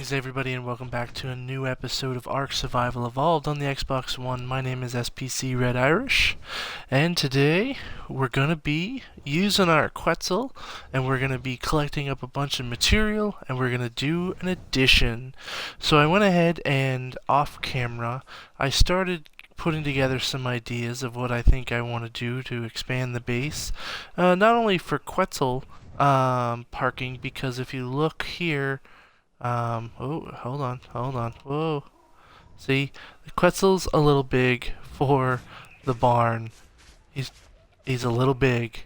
Greetings everybody and welcome back to a new episode of Ark Survival Evolved on the Xbox One. My name is SPC Red Irish, and today we're going to be using our Quetzal, and we're going to be collecting up a bunch of material, and we're going to do an addition. So I went ahead and off camera, I started putting together some ideas of what I think I want to do to expand the base. Not only for Quetzal parking, because if you look here, oh, hold on. Whoa. See, the Quetzal's a little big for the barn. He's a little big.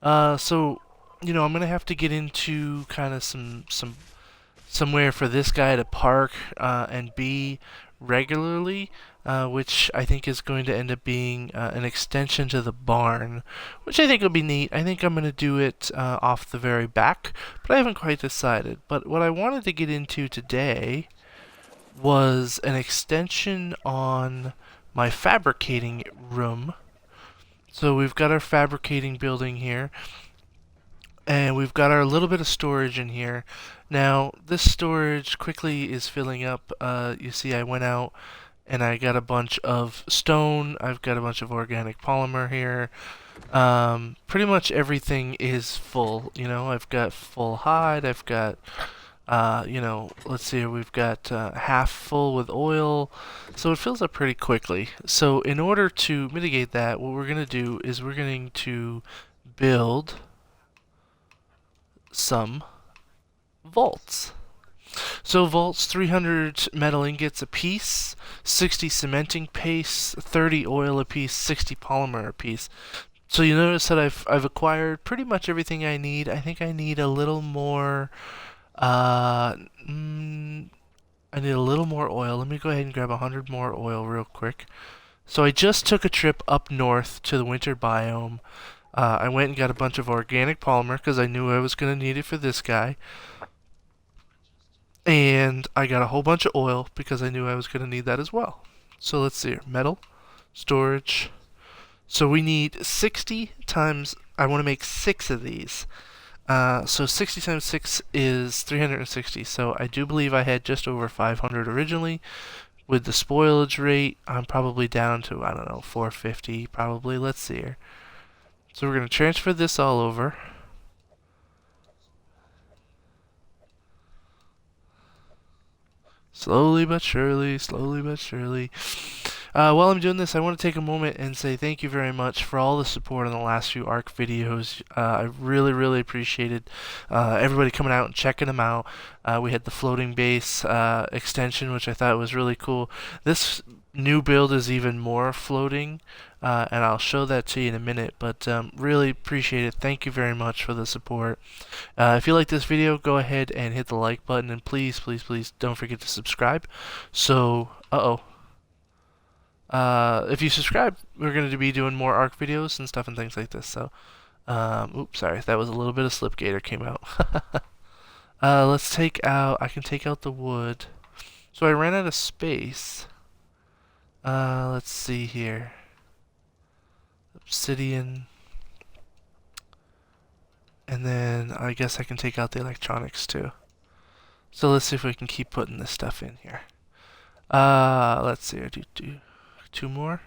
So, I'm gonna have to get into kind of somewhere for this guy to park and be regularly, which I think is going to end up being an extension to the barn, which I think will be neat. I think I'm going to do it off the very back, but I haven't quite decided. But what I wanted to get into today was an extension on my fabricating room. So we've got our fabricating building here, and we've got our little bit of storage in here. Now, this storage quickly is filling up. You see, I went out and I got a bunch of stone. I've got a bunch of organic polymer here. Pretty much everything is full. I've got full hide. I've got, let's see here. We've got half full with oil. So it fills up pretty quickly. So in order to mitigate that, what we're going to do is we're going to build some vaults. So vaults, 300 metal ingots a piece, 60 cementing paste, 30 oil a piece, 60 polymer a piece. So you notice that I've acquired pretty much everything I need. I think I need a little more. I need a little more oil. Let me go ahead and grab 100 more oil real quick. So I just took a trip up north to the winter biome. I went and got a bunch of organic polymer because I knew I was going to need it for this guy. And I got a whole bunch of oil because I knew I was going to need that as well. So let's see here. Metal, storage. So we need 60 times, I want to make 6 of these. So 60 times 6 is 360. So I do believe I had just over 500 originally. With the spoilage rate, I'm probably down to, I don't know, 450 probably. Let's see here. So we're going to transfer this all over. Slowly but surely, slowly but surely. While I'm doing this, I want to take a moment and say thank you very much for all the support on the last few ARC videos. I really, really appreciated everybody coming out and checking them out. We had the floating base extension, which I thought was really cool. This new build is even more floating, and I'll show that to you in a minute, but really appreciate it. Thank you very much for the support. If you like this video, go ahead and hit the like button, and please, please, please don't forget to subscribe. So, if you subscribe, we're going to be doing more ARC videos and stuff and things like this. So, oops, sorry, that was a little bit of Slipgator came out. Let's take out, I can take out the wood. So I ran out of space. Let's see here. Obsidian. And then I guess I can take out the electronics too. So let's see if we can keep putting this stuff in here. Let's see. Do 2 more.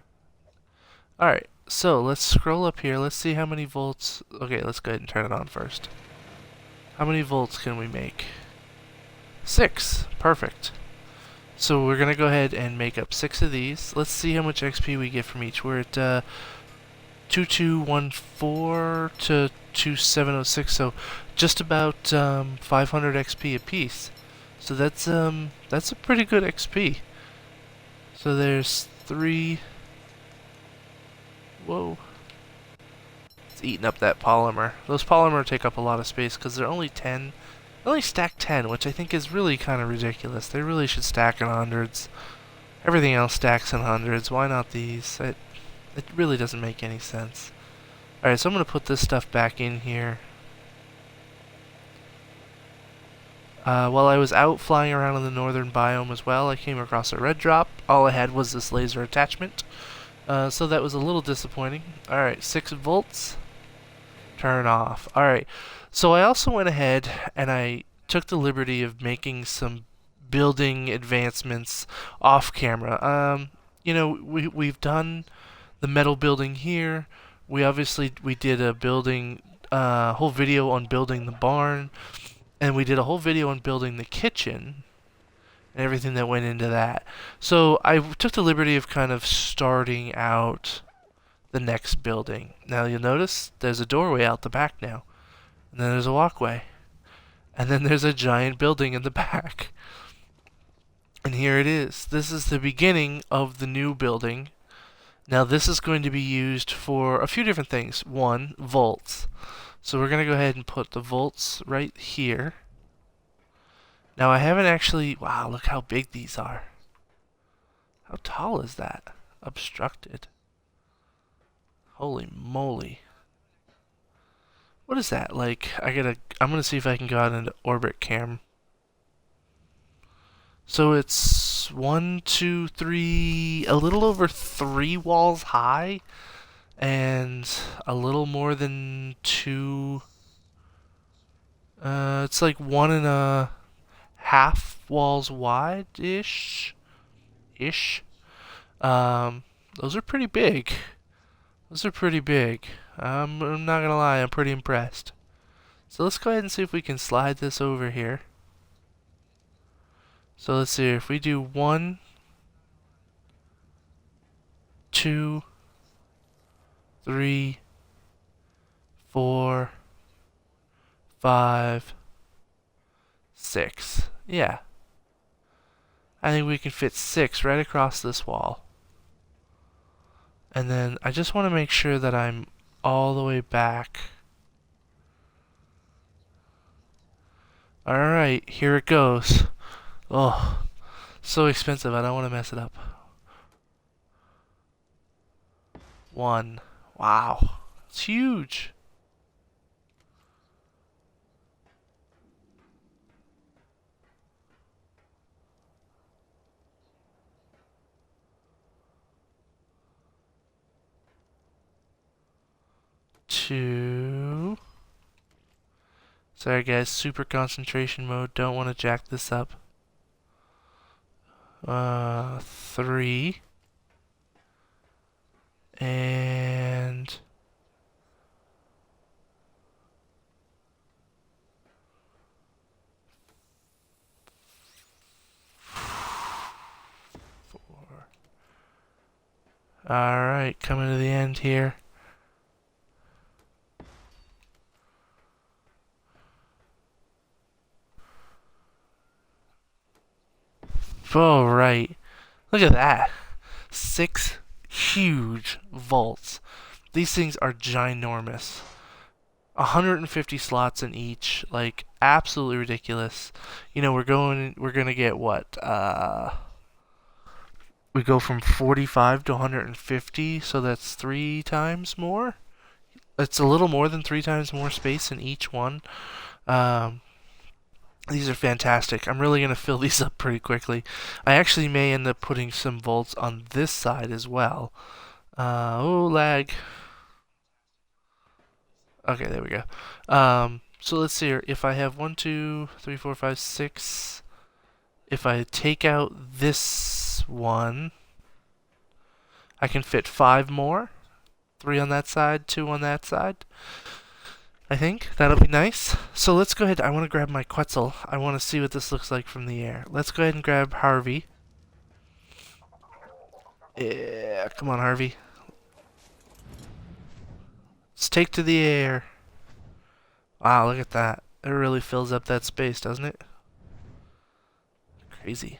Alright, so let's scroll up here. Let's see how many volts. Okay, let's go ahead and turn it on first. How many volts can we make? 6. Perfect. So we're going to go ahead and make up 6 of these. Let's see how much XP we get from each. We're at 2214 to 2706, so just about 500 XP a piece. So that's a pretty good XP. So there's 3. Whoa. It's eating up that polymer. Those polymer take up a lot of space because they're only 10. They only stack 10, which I think is really kind of ridiculous. They really should stack in hundreds. Everything else stacks in hundreds. Why not these? It really doesn't make any sense. Alright, so I'm going to put this stuff back in here. While I was out flying around in the northern biome as well, I came across a red drop. All I had was this laser attachment. So that was a little disappointing. Alright, 6 volts. Turn off. Alright, so I also went ahead and I took the liberty of making some building advancements off camera. We've done the metal building here. We did a building whole video on building the barn, and we did a whole video on building the kitchen and everything that went into that. So I took the liberty of kind of starting out the next building. Now you'll notice there's a doorway out the back now, and then there's a walkway, and then there's a giant building in the back. And here it is. This is the beginning of the new building. Now this is going to be used for a few different things. One, vaults. So we're going to go ahead and put the vaults right here. Now I haven't actually... Wow, look how big these are. How tall is that? Obstructed. Holy moly. What is that? Like, I'm going to see if I can go out into orbit cam. So it's 1, 2, 3, a little over 3 walls high, and a little more than 2. It's like 1.5 walls wide-ish. Those are pretty big. I'm not gonna lie, I'm pretty impressed. So let's go ahead and see if we can slide this over here. So let's see, if we do 1, 2, 3, 4, 5, 6. Yeah. I think we can fit 6 right across this wall. And then I just want to make sure that I'm all the way back. Alright, here it goes. Oh, so expensive. I don't want to mess it up. 1. Wow. It's huge. 2. Sorry guys, super concentration mode. Don't want to jack this up. 3. And 4. Alright, coming to the end here. Alright. Look at that. 6 huge vaults. These things are ginormous. 150 slots in each. Like, absolutely ridiculous. You know, we're gonna get what? We go from 45 to 150, so that's 3 times more. It's a little more than 3 times more space in each one. These are fantastic. I'm really going to fill these up pretty quickly. I actually may end up putting some vaults on this side as well. Oh, lag. Okay, there we go. So let's see here. If I have 1, 2, 3, 4, 5, 6. If I take out this one, I can fit 5 more. 3 on that side, 2 on that side. I think that'll be nice. So let's go ahead. I want to grab my Quetzal. I want to see what this looks like from the air. Let's go ahead and grab Harvey. Yeah, come on, Harvey. Let's take to the air. Wow, look at that. It really fills up that space, doesn't it? Crazy.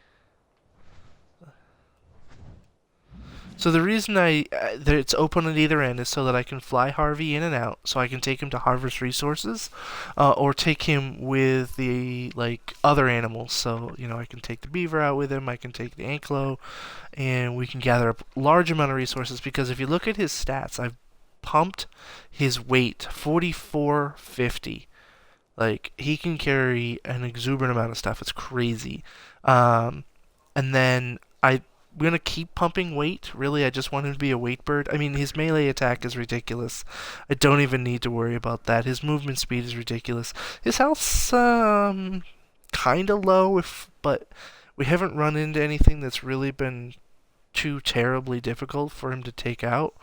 So the reason that it's open at either end is so that I can fly Harvey in and out, so I can take him to harvest resources, or take him with the other animals. So I can take the beaver out with him, I can take the anklo, and we can gather up large amount of resources. Because if you look at his stats, I've pumped his weight 4450. Like, he can carry an exuberant amount of stuff. It's crazy. And then I'm going to keep pumping weight. Really, I just want him to be a weight bird. I mean, his melee attack is ridiculous. I don't even need to worry about that. His movement speed is ridiculous. His health's kind of low, but We haven't run into anything that's really been too terribly difficult for him to take out,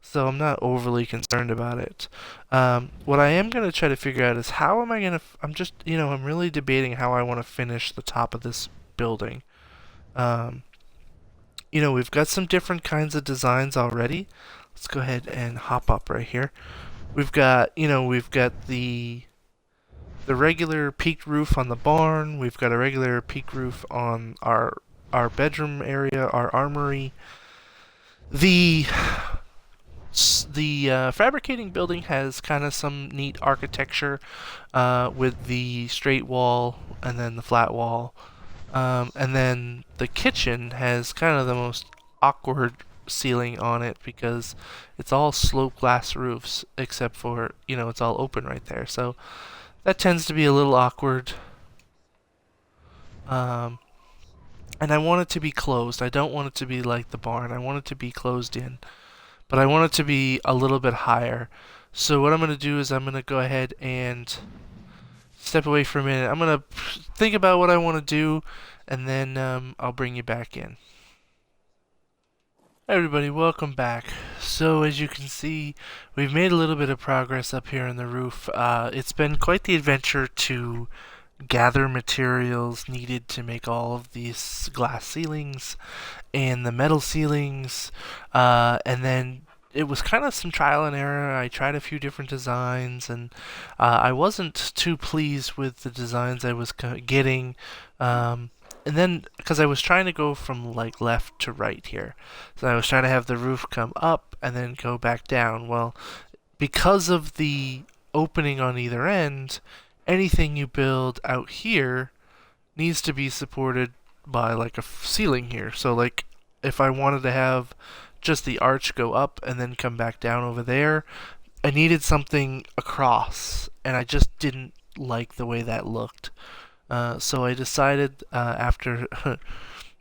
so I'm not overly concerned about it. What I am going to try to figure out is how am I going to... I'm just, I'm really debating how I want to finish the top of this building. Um, we've got some different kinds of designs already. Let's go ahead and hop up right here. We've got the regular peaked roof on the barn. We've got a regular peaked roof on our bedroom area, our armory. The fabricating building has kind of some neat architecture with the straight wall and then the flat wall. And then the kitchen has kind of the most awkward ceiling on it because it's all sloped glass roofs except for, it's all open right there. So that tends to be a little awkward. Um, and I want it to be closed. I don't want it to be like the barn. I want it to be closed in. But I want it to be a little bit higher. So what I'm going to do is I'm going to go ahead and step away for a minute. I'm going to think about what I want to do, and then I'll bring you back in. Hi everybody, welcome back. So as you can see, we've made a little bit of progress up here on the roof. It's been quite the adventure to gather materials needed to make all of these glass ceilings and the metal ceilings, and then it was kind of some trial and error. I tried a few different designs, and I wasn't too pleased with the designs I was getting. And then, because I was trying to go from like left to right here, so I was trying to have the roof come up and then go back down. Well, because of the opening on either end, anything you build out here needs to be supported by like a ceiling here. So like if I wanted to have just the arch go up and then come back down over there, I needed something across, and I just didn't like the way that looked. So I decided after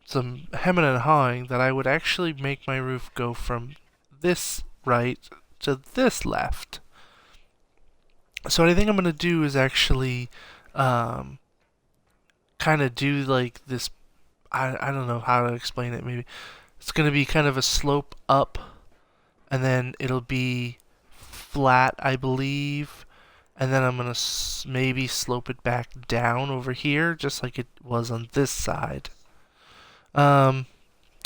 some hemming and hawing that I would actually make my roof go from this right to this left. So what I think I'm going to do is actually kind of do like this, I don't know how to explain it. Maybe it's going to be kind of a slope up, and then it'll be flat, I believe, and then I'm going to maybe slope it back down over here, just like it was on this side. I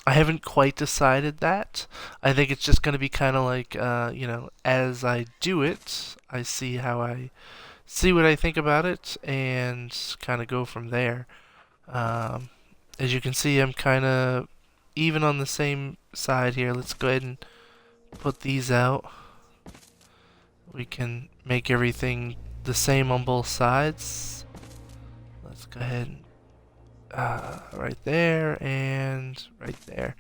haven't quite decided that. I think it's just going to be kind of like, as I do it, I see what I think about it, and kind of go from there. As you can see, I'm kind of even on the same side here. Let's go ahead and put these out. We can make everything the same on both sides. Let's go ahead and right there and right there.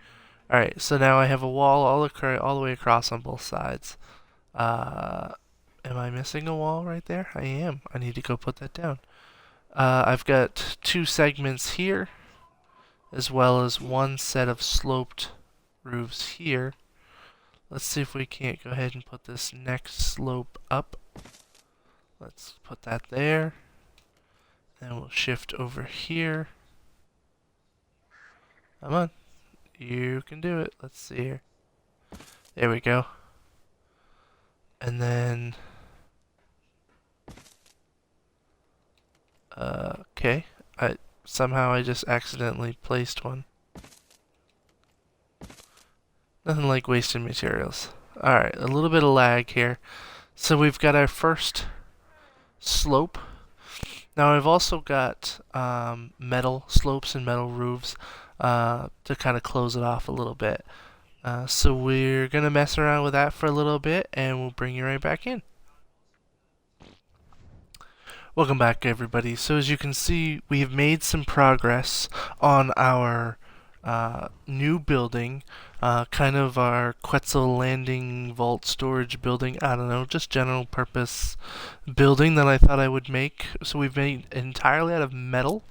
Alright, so now I have a wall all the way across on both sides. Am I missing a wall right there? I am. I need to go put that down. I've got two segments here, as well as one set of sloped roofs here. Let's see if we can't go ahead and put this next slope up. Let's put that there. Then we'll shift over here. Come on. You can do it. Let's see here. There we go. And then... okay. Somehow I just accidentally placed one. Nothing like wasting materials. Alright, a little bit of lag here. So we've got our first slope. Now I've also got metal slopes and metal roofs to kind of close it off a little bit. So we're going to mess around with that for a little bit, and we'll bring you right back in. Welcome back, everybody. So as you can see, we've made some progress on our new building, kind of our Quetzal landing vault storage building. I don't know, just general purpose building that I thought I would make. So we've made it entirely out of metal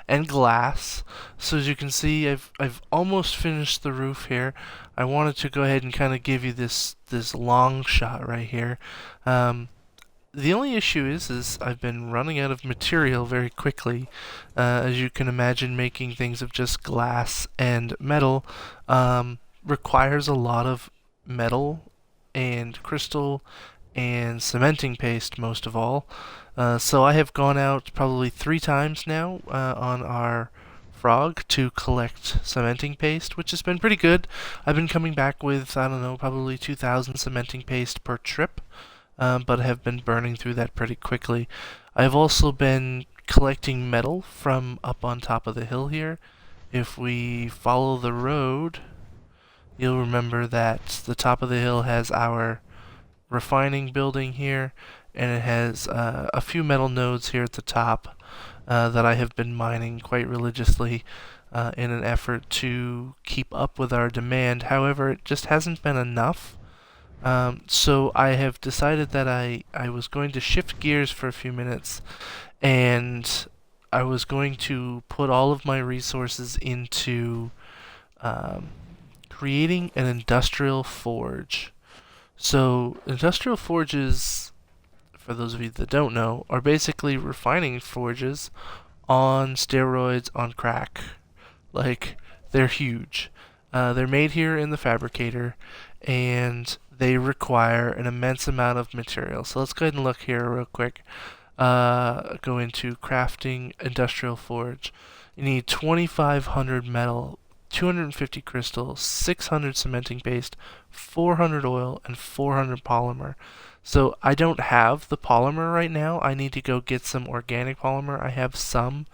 and glass. So as you can see, I've almost finished the roof here. I wanted to go ahead and kind of give you this long shot right here. The only issue is I've been running out of material very quickly. As you can imagine, making things of just glass and metal requires a lot of metal and crystal and cementing paste, most of all. So I have gone out probably 3 times now on our frog to collect cementing paste, which has been pretty good. I've been coming back with, I don't know, probably 2,000 cementing paste per trip, but have been burning through that pretty quickly. I've also been collecting metal from up on top of the hill here. If we follow the road, you'll remember that the top of the hill has our refining building here, and it has a few metal nodes here at the top that I have been mining quite religiously in an effort to keep up with our demand. However, it just hasn't been enough. So I have decided that I was going to shift gears for a few minutes, and I was going to put all of my resources into um, creating an industrial forge. So industrial forges, for those of you that don't know, are basically refining forges on steroids on crack. Like, they're huge. They're made here in the fabricator, and they require an immense amount of material. So let's go ahead and look here real quick. Go into crafting industrial forge. You need 2,500 metal, 250 crystal, 600 cementing paste, 400 oil, and 400 polymer. So I don't have the polymer right now. I need to go get some organic polymer. I have some.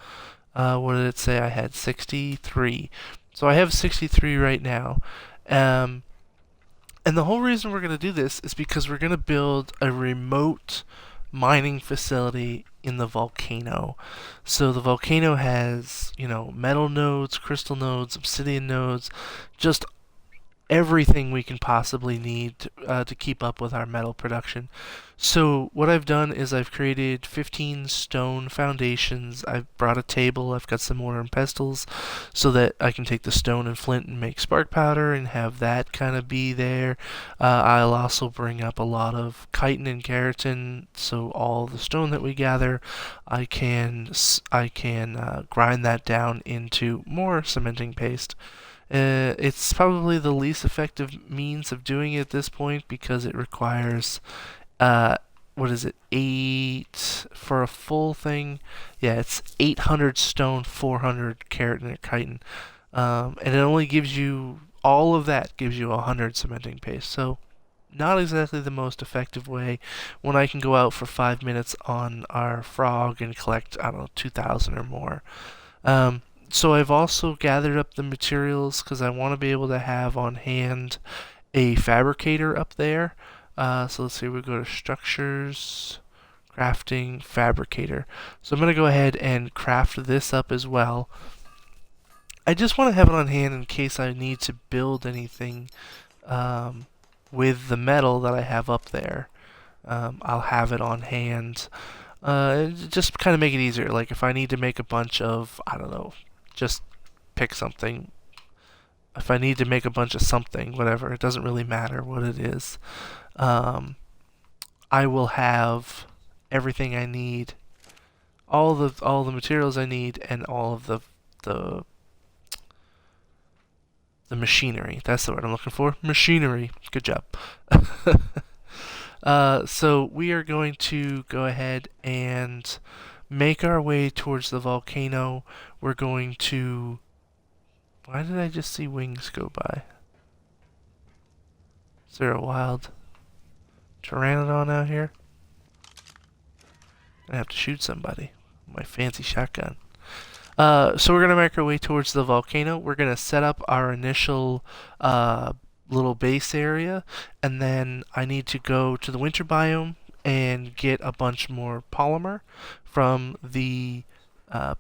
What did it say? I had 63. So I have 63 right now. And the whole reason we're going to do this is because we're going to build a remote mining facility in the volcano. So the volcano has, metal nodes, crystal nodes, obsidian nodes, just everything we can possibly need to keep up with our metal production. So what I've done is I've created 15 stone foundations. I've brought a table. I've got some mortar and pestles so that I can take the stone and flint and make spark powder and have that kind of be there. I'll also bring up a lot of chitin and keratin, so all the stone that we gather, I can grind that down into more cementing paste. It's probably the least effective means of doing it at this point because it requires, what is it, 8 for a full thing? Yeah, it's 800 stone, 400 keratin or chitin. And it only gives you, all of that gives you 100 cementing paste. So, not exactly the most effective way when I can go out for 5 minutes on our frog and collect, I don't know, 2,000 or more. So I've also gathered up the materials because I want to be able to have on hand a fabricator up there. So let's see, we go to structures, crafting, fabricator. So I'm going to go ahead and craft this up as well. I just want to have it on hand in case I need to build anything with the metal that I have up there. I'll have it on hand. Just kind of make it easier. Like if I need to make a bunch of, I don't know, just pick something. If I need to make a bunch of something, whatever, it doesn't really matter what it is. I will have everything I need, all the materials I need, and all of the the machinery. That's the word I'm looking for. Machinery. Good job. So we are going to go ahead and make our way towards the volcano. We're going to... Why did I just see wings go by? Is there a wild pteranodon out here? I have to shoot somebody with my fancy shotgun. So we're going to make our way towards the volcano. We're going to set up our initial little base area, and then I need to go to the winter biome and get a bunch more polymer from the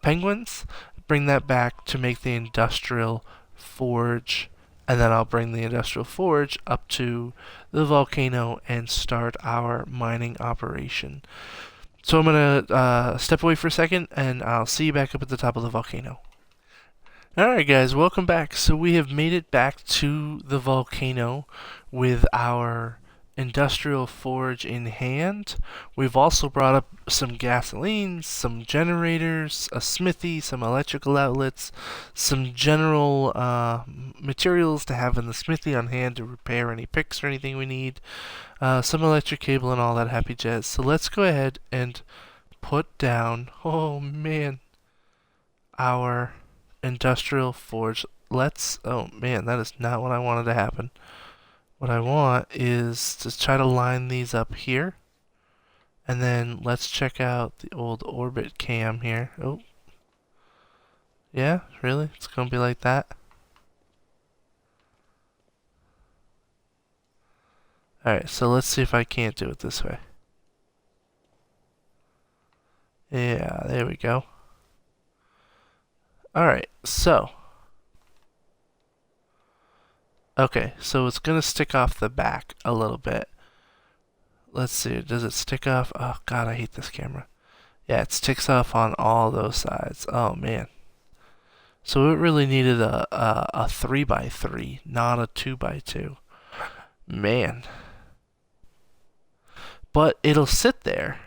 penguins, bring that back to make the industrial forge, and then I'll bring the industrial forge up to the volcano and start our mining operation. So I'm going to step away for a second, and I'll see you back up at the top of the volcano. Alright guys, welcome back. So we have made it back to the volcano with our industrial forge in hand. We've also brought up some gasoline, some generators, a smithy, some electrical outlets, some general materials to have in the smithy on hand to repair any picks or anything we need, some electric cable and all that happy jazz. So let's go ahead and put down, oh man, our industrial forge. Oh man, that is not what I wanted to happen. What I want is to try to line these up here. And then let's check out the old orbit cam here. Oh. Yeah, really? It's gonna be like that? Alright, so let's see if I can't do it this way. Yeah, there we go. Alright, so. Okay, so it's gonna stick off the back a little bit. Let's see, does it stick off? Oh god, I hate this camera. Yeah, it sticks off on all those sides. Oh man. So it really needed a 3x3, not a 2x2. Man. But it'll sit there.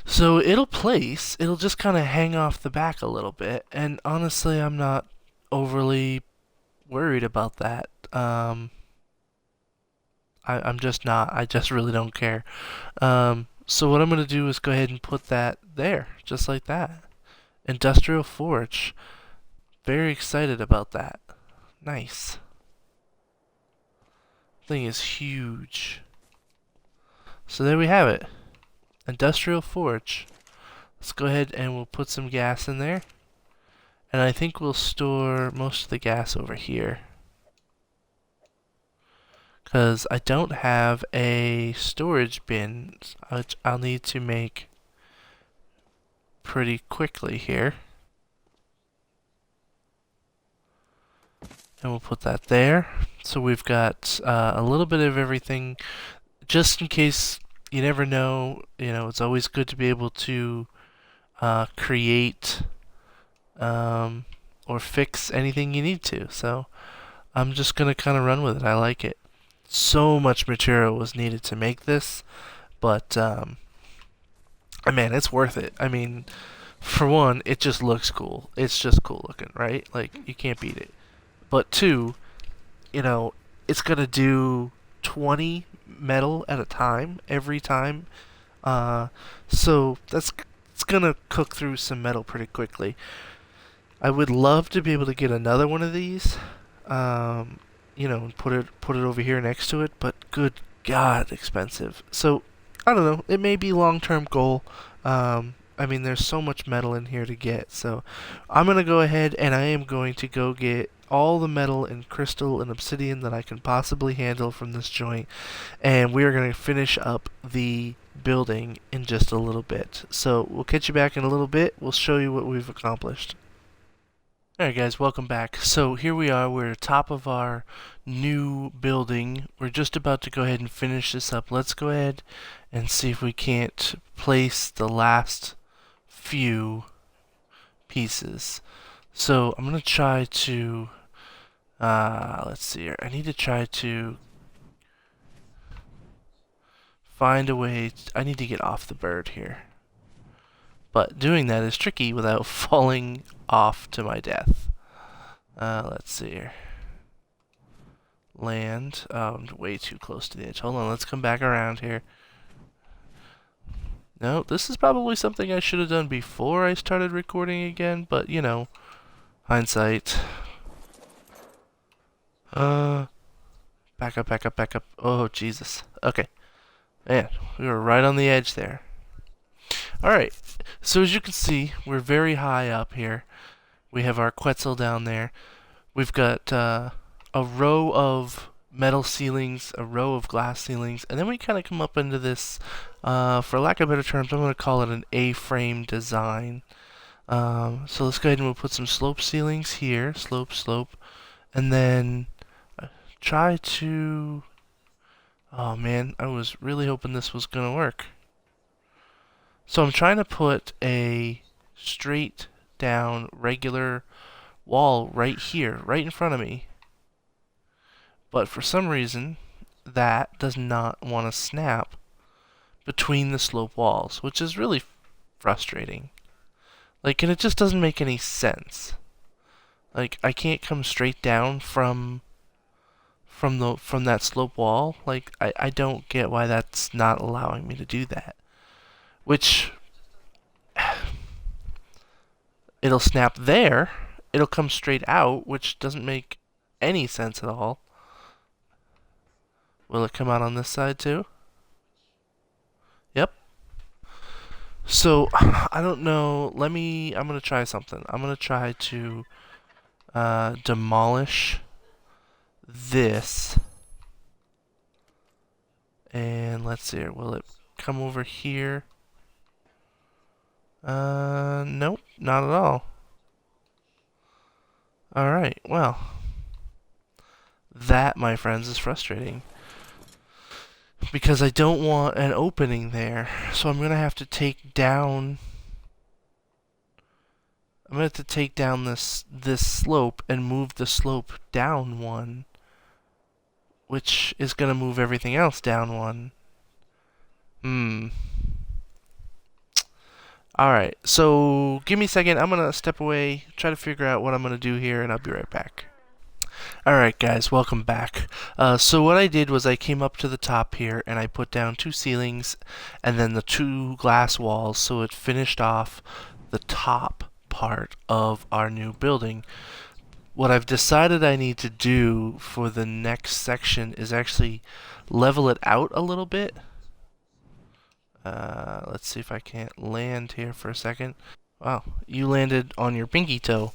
So it'll place, it'll just kind of hang off the back a little bit. And honestly, I'm not overly worried about that. I'm just not. I just really don't care. So what I'm going to do is go ahead and put that there, just like that. Industrial Forge. Very excited about that. Nice. Thing is huge. So there we have it. Industrial Forge. Let's go ahead and we'll put some gas in there. And I think we'll store most of the gas over here. Because I don't have a storage bin, which I'll need to make pretty quickly here. And we'll put that there. So we've got a little bit of everything, just in case you never know. You know, it's always good to be able to create or fix anything you need to. So I'm just gonna kind of run with it. I like it. So much material was needed to make this, but man, it's worth it. I mean, for one, it just looks cool. It's just cool looking, right? Like, you can't beat it. But two, you know, it's gonna do 20 metal at a time every time. So it's gonna cook through some metal pretty quickly. I would love to be able to get another one of these. You know, and put it over here next to it, but good God, expensive. So I don't know. It may be long-term goal. I mean, there's so much metal in here to get, so I'm gonna go ahead and I am going to go get all the metal and crystal and obsidian that I can possibly handle from this joint, and we are gonna finish up the building in just a little bit. So we'll catch you back in a little bit. We'll show you what we've accomplished. Alright guys, welcome back. So here we are, we're at the top of our new building. We're just about to go ahead and finish this up. Let's go ahead and see if we can't place the last few pieces. So I'm going to try to, let's see here. I need to try to find a way, I need to get off the bird here. But doing that is tricky without falling off to my death. Let's see here. Land. Oh, I'm way too close to the edge. Hold on, let's come back around here. No, this is probably something I should have done before I started recording again, but you know, hindsight. Back up, back up, back up. Oh, Jesus. Okay. Man, we were right on the edge there. Alright, so as you can see, we're very high up here. We have our Quetzal down there. We've got a row of metal ceilings, a row of glass ceilings, and then we kind of come up into this, for lack of better terms, I'm going to call it an A-frame design. So let's go ahead and we'll put some slope ceilings here, slope, and then try to... Oh man, I was really hoping this was going to work. So I'm trying to put a straight down regular wall right here, right in front of me. But for some reason, that does not want to snap between the slope walls, which is really frustrating. Like, and it just doesn't make any sense. Like, I can't come straight down from that slope wall. Like, I don't get why that's not allowing me to do that. Which it'll snap there, it'll come straight out, which doesn't make any sense at all. Will it come out on this side too? Yep. So, I don't know. I'm gonna try something. I'm gonna try to demolish this. And let's see here. Will it come over here? Nope, not at all. Alright, well. That, my friends, is frustrating. Because I don't want an opening there. So I'm gonna have to take down... I'm gonna have to take down this slope and move the slope down one. Which is gonna move everything else down one. Alright, so give me a second. I'm gonna step away, try to figure out what I'm gonna do here, and I'll be right back. Alright guys, welcome back. So what I did was I came up to the top here and I put down 2 ceilings and then the 2 glass walls, so it finished off the top part of our new building. What I've decided I need to do for the next section is actually level it out a little bit. Let's see if I can't land here for a second. Wow, you landed on your pinky toe.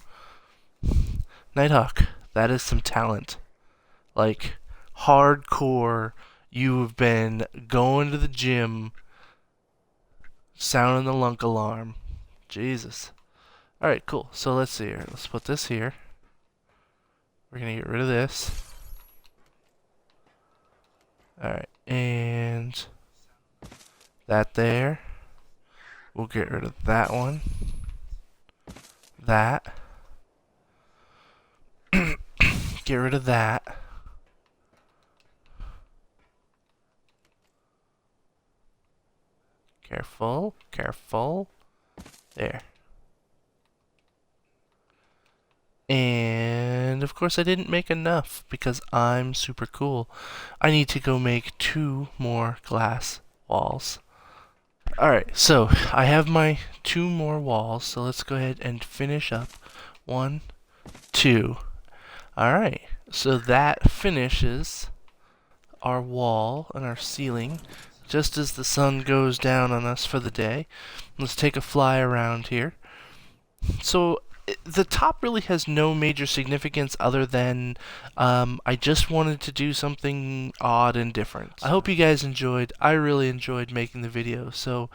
Nighthawk, that is some talent. Like, hardcore, you have been going to the gym, sounding the lunk alarm. Jesus. Alright, cool. So let's see here. Let's put this here. We're gonna get rid of this. Alright, and that there. We'll get rid of that one. That. Get rid of that. Careful, careful. There. And of course I didn't make enough because I'm super cool. I need to go make 2 more glass walls. Alright, so I have my 2 more walls, so let's go ahead and finish up. 1, 2. Alright, so that finishes our wall and our ceiling just as the sun goes down on us for the day. Let's take a fly around here. So the top really has no major significance other than I just wanted to do something odd and different. I hope you guys enjoyed. I really enjoyed making the video. So,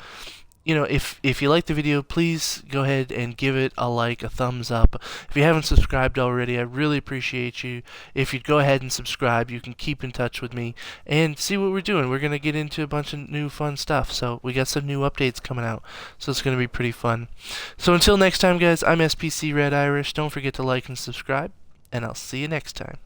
you know, if you like the video, please go ahead and give it a like, a thumbs up. If you haven't subscribed already, I really appreciate you. If you'd go ahead and subscribe, you can keep in touch with me and see what we're doing. We're going to get into a bunch of new fun stuff. So we got some new updates coming out. So it's going to be pretty fun. So until next time, guys, I'm SPC Red Irish. Don't forget to like and subscribe, and I'll see you next time.